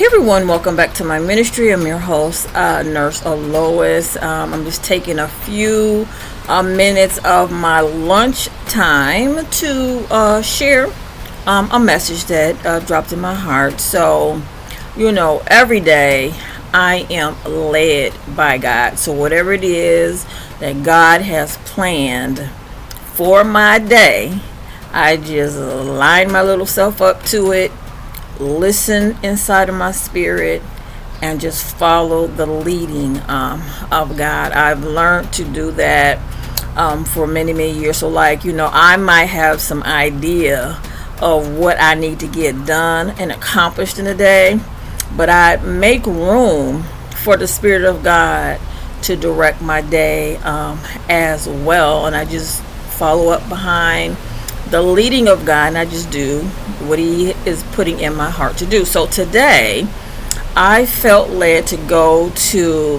Hey everyone, welcome back to my ministry. I'm your host, Nurse Alois. I'm just taking a few minutes of my lunch time to share a message that dropped in my heart. So, every day I am led by God. So, whatever it is that God has planned for my day, I just line my little self up to it, listen inside of my spirit, and just follow the leading of God. I've learned to do that for many years. So I might have some idea of what I need to get done and accomplished in a day, but I make room for the Spirit of God to direct my day as well, and I just follow up behind the leading of God, and I just do what He is putting in my heart to do. So today I felt led to go to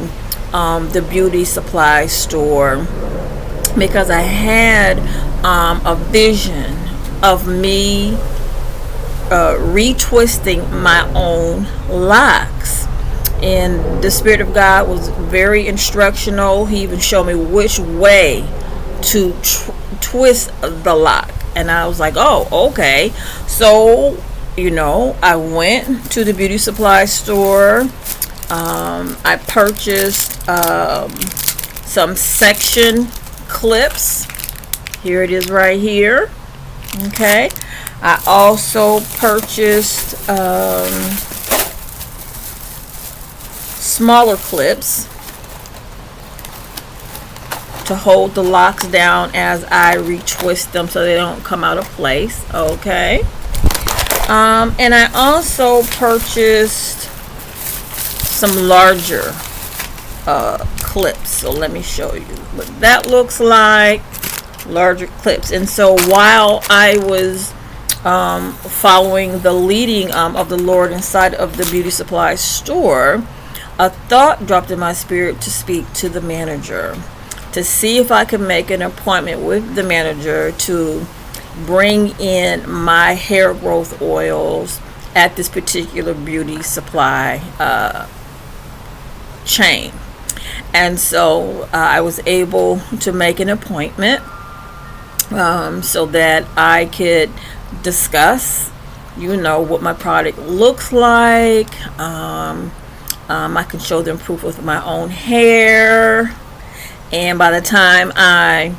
the beauty supply store because I had a vision of me retwisting my own locks, and the Spirit of God was very instructional. He even showed me which way to twist the lock. And I was like, oh, okay. So, I went to the beauty supply store. I purchased some section clips. Here it is right here. Okay. I also purchased smaller clips to hold the locks down as I retwist them so they don't come out of place. Okay. And I also purchased some larger clips. So let me show you what that looks like. Larger clips. And so while I was following the leading of the Lord inside of the beauty supply store, a thought dropped in my spirit to speak to the manager, to see if I could make an appointment with the manager to bring in my hair growth oils at this particular beauty supply chain. And so I was able to make an appointment so that I could discuss, what my product looks like. I can show them proof with my own hair. And by the time I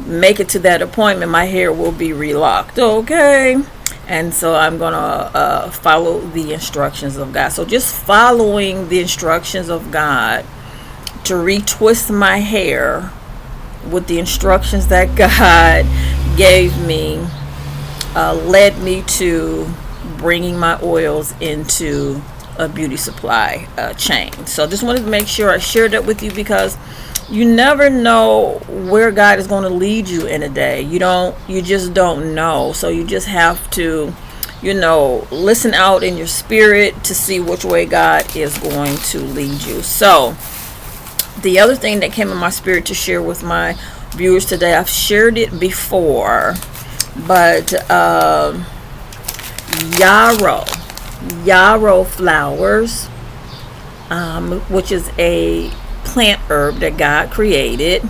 make it to that appointment, my hair will be relocked. Okay. And so I'm going to follow the instructions of God. So just following the instructions of God to retwist my hair with the instructions that God gave me led me to bringing my oils into a beauty supply chain. So I just wanted to make sure I shared that with you, because you never know where God is going to lead you in a day. You just don't know. So you just have to, listen out in your spirit to see which way God is going to lead you. So the other thing that came in my spirit to share with my viewers today, I've shared it before, but yarrow flowers, which is a plant herb that God created.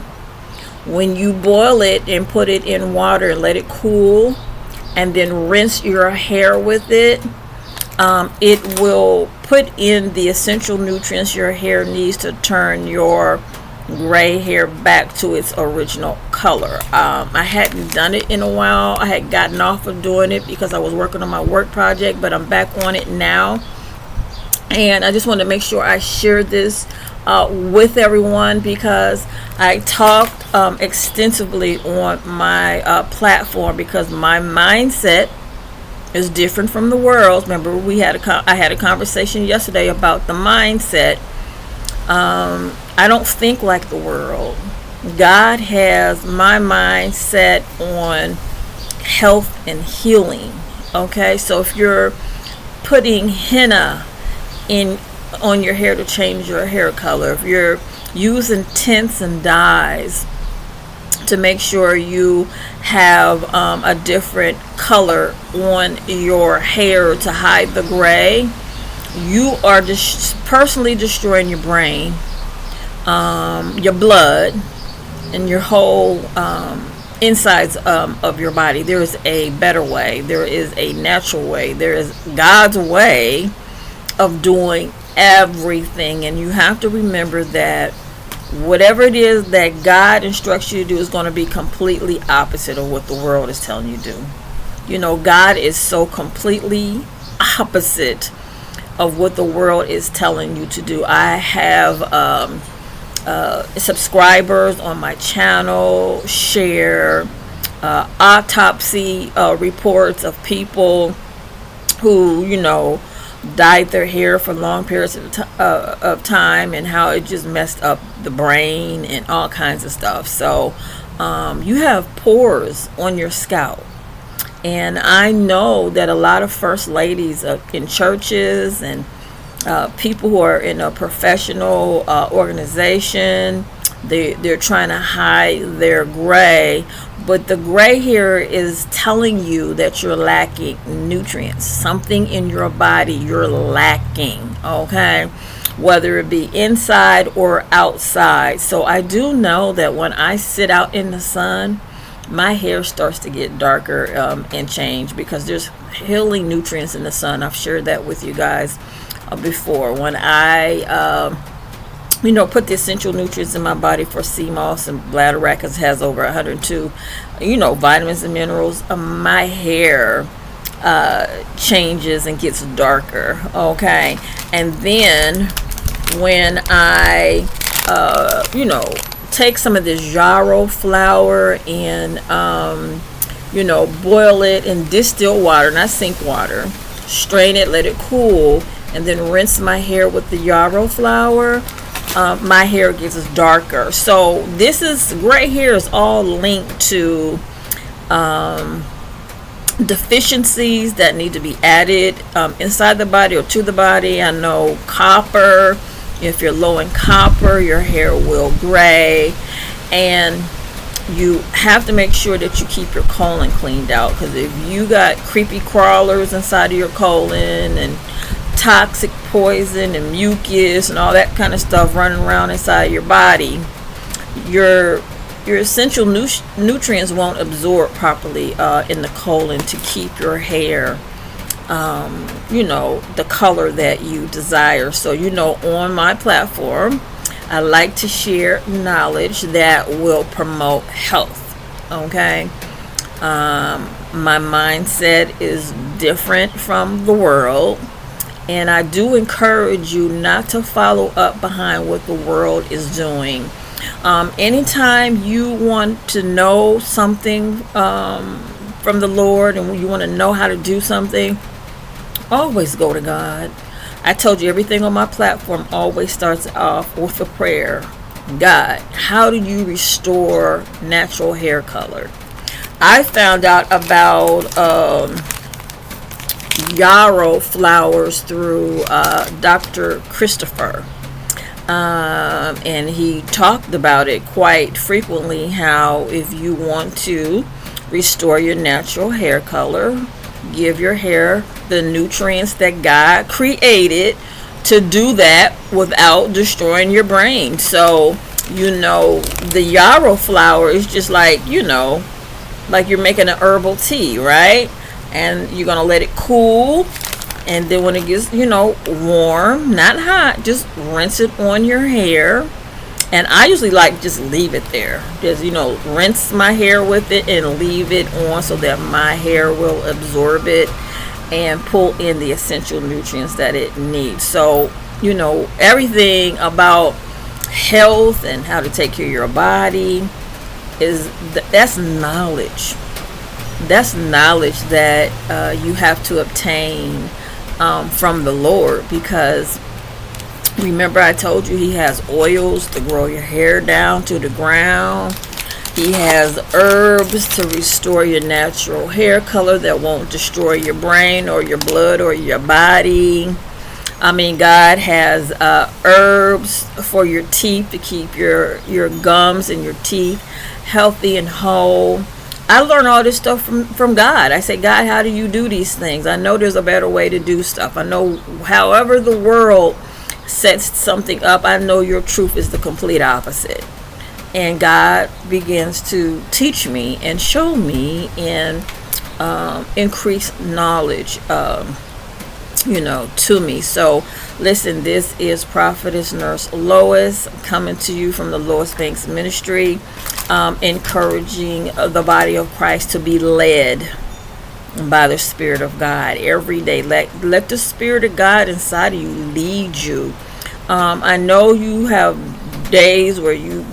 When you boil it and put it in water and let it cool, and then rinse your hair with it, it will put in the essential nutrients your hair needs to turn your gray hair back to its original color. I hadn't done it in a while. I had gotten off of doing it because I was working on my work project, but I'm back on it now. And I just wanted to make sure I shared this with everyone, because I talked extensively on my platform, because my mindset is different from the world. Remember, I had a conversation yesterday about the mindset. I don't think like the world. God has my mindset on health and healing. Okay, so if you're putting henna on your hair to change your hair color, if you're using tints and dyes to make sure you have a different color on your hair to hide the gray, you are just personally destroying your brain, your blood, and your whole insides of your body. There is a better way. There is a natural way. There is God's way of doing everything. And you have to remember that whatever it is that God instructs you to do is going to be completely opposite of what the world is telling you to do. You know, God is so completely opposite of what the world is telling you to do. I have subscribers on my channel share autopsy reports of people who, you know, dyed their hair for long periods of time, and how it just messed up the brain and all kinds of stuff. So you have pores on your scalp. And I know that a lot of first ladies in churches and people who are in a professional organization, they're trying to hide their gray, but the gray here is telling you that you're lacking nutrients. Something in your body you're lacking, okay? Whether it be inside or outside. So I do know that when I sit out in the sun, my hair starts to get darker and change, because there's healing nutrients in the sun. I've shared that with you guys before. When I put the essential nutrients in my body for sea moss and bladderwrack, because it has over 102 vitamins and minerals, my hair changes and gets darker, okay? And then when I take some of this yarrow flour and boil it in distilled water, not sink water, strain it, let it cool, and then rinse my hair with the yarrow flour, my hair gets darker. So this is gray hair is all linked to deficiencies that need to be added inside the body or to the body. I know copper. If you're low in copper, your hair will gray. And you have to make sure that you keep your colon cleaned out, because if you got creepy crawlers inside of your colon and toxic poison and mucus and all that kind of stuff running around inside your body, your essential nutrients won't absorb properly in the colon to keep your hair the color that you desire. So on my platform, I like to share knowledge that will promote health, okay? My mindset is different from the world, and I do encourage you not to follow up behind what the world is doing. Anytime you want to know something from the Lord, and you want to know how to do something, always go to God. I told you everything on my platform always starts off with a prayer. God, how do you restore natural hair color? I found out about yarrow flowers through Dr. Christopher. And he talked about it quite frequently, how if you want to restore your natural hair color, give your hair the nutrients that God created to do that without destroying your brain. So, the yarrow flower is just like you're making an herbal tea, right? And you're going to let it cool. And then when it gets, warm, not hot, just rinse it on your hair. And I usually just leave it there. Just, rinse my hair with it and leave it on so that my hair will absorb it and pull in the essential nutrients that it needs. So, everything about health and how to take care of your body that's knowledge. That's knowledge that you have to obtain from the Lord, because remember I told you He has oils to grow your hair down to the ground. He has herbs to restore your natural hair color that won't destroy your brain or your blood or your body. God has herbs for your teeth to keep your gums and your teeth healthy and whole. I learned all this stuff from God. I say, God, how do you do these things? I know there's a better way to do stuff. I know however the world sets something up, I know your truth is the complete opposite. And God begins to teach me and show me and increase knowledge, to me. So listen, this is Prophetess Nurse Lois coming to you from the Lois Banks Ministry, encouraging the body of Christ to be led by the Spirit of God every day. Let the Spirit of God inside of you lead you. I know you have days where you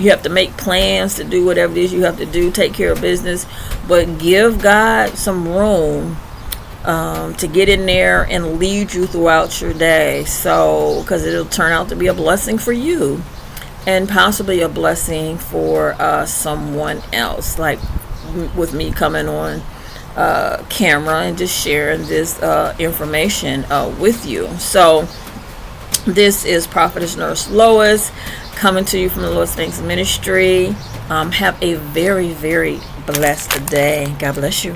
have to make plans to do whatever it is you have to do, take care of business, but give God some room to get in there and lead you throughout your day. So, because it'll turn out to be a blessing for you and possibly a blessing for someone else, like with me coming on camera and just sharing this information with you. So this is Prophetess Nurse Lois coming to you from the Lois Banks Ministry. Have a very, very blessed day. God bless you.